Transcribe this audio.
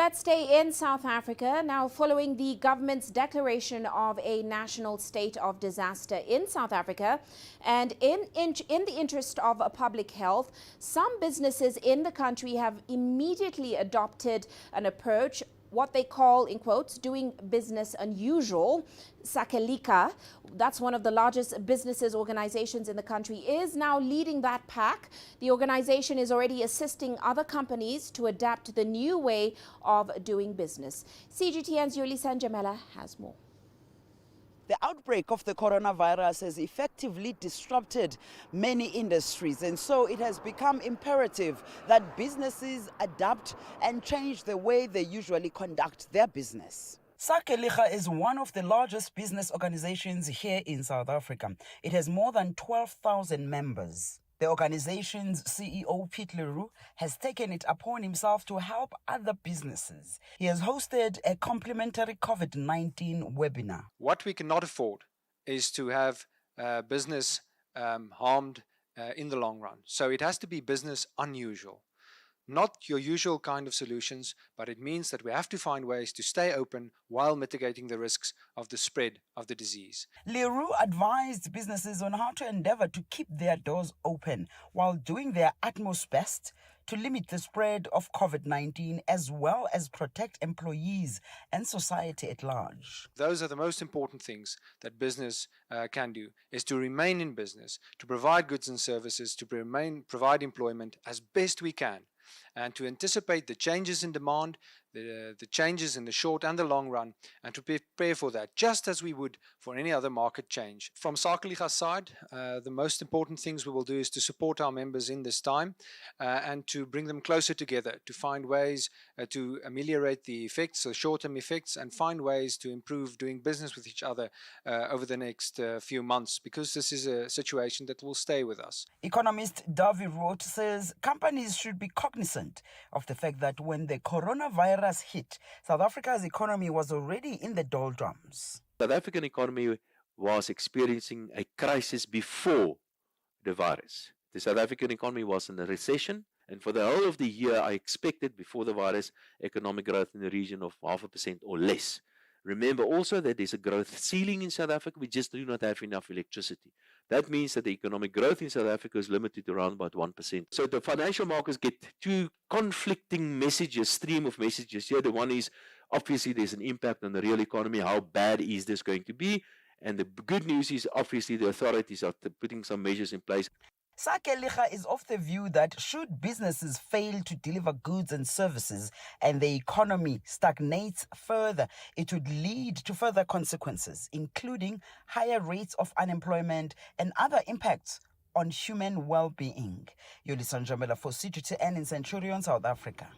let's stay in South Africa. Now, following the government's declaration of a national state of disaster in South Africa, and in the interest of public health, some businesses in the country have immediately adopted an approach, what they call, in quotes, doing business unusual. Sakeliga, that's one of the largest businesses organizations in the country, is now leading that pack. The organization is already assisting other companies to adapt to the new way of doing business. CGTN's Yolisa Njamela has more. The outbreak of the coronavirus has effectively disrupted many industries, and so it has become imperative that businesses adapt and change the way they usually conduct their business. Sakeliga is one of the largest business organizations here in South Africa. It has more than 12,000 members. The organization's CEO, Pete Leroux, has taken it upon himself to help other businesses. He has hosted a complimentary COVID-19 webinar. What we cannot afford is to have business harmed in the long run. So it has to be business unusual. Not your usual kind of solutions, but it means that we have to find ways to stay open while mitigating the risks of the spread of the disease. Leroux advised businesses on how to endeavor to keep their doors open while doing their utmost best to limit the spread of COVID-19 as well as protect employees and society at large. Those are the most important things that business can do, is to remain in business, to provide goods and services, to provide employment as best we can, and to anticipate the changes in demand, the changes in the short and the long run, and to prepare for that, just as we would for any other market change. From Sakeliga's side, the most important things we will do is to support our members in this time and to bring them closer together, to find ways to ameliorate the effects, the short-term effects, and find ways to improve doing business with each other over the next few months, because this is a situation that will stay with us. Economist Davi Roth says companies should be cognizant of the fact that when the coronavirus hit, South Africa's economy was already in the doldrums. South African economy was experiencing a crisis before the virus. The South African economy was in a recession, and for the whole of the year I expected, before the virus, economic growth in the region of 0.5% or less. Remember also that there's a growth ceiling in South Africa. We just do not have enough electricity. That means that the economic growth in South Africa is limited to around about 1%. So the financial markets get two conflicting messages, stream of messages here. The one is, obviously there's an impact on the real economy. How bad is this going to be? And the good news is, obviously, the authorities are putting some measures in place. Sakeliga is of the view that should businesses fail to deliver goods and services and the economy stagnates further, it would lead to further consequences, including higher rates of unemployment and other impacts on human well-being. Yolisa Njamela for CGTN in Centurion, South Africa.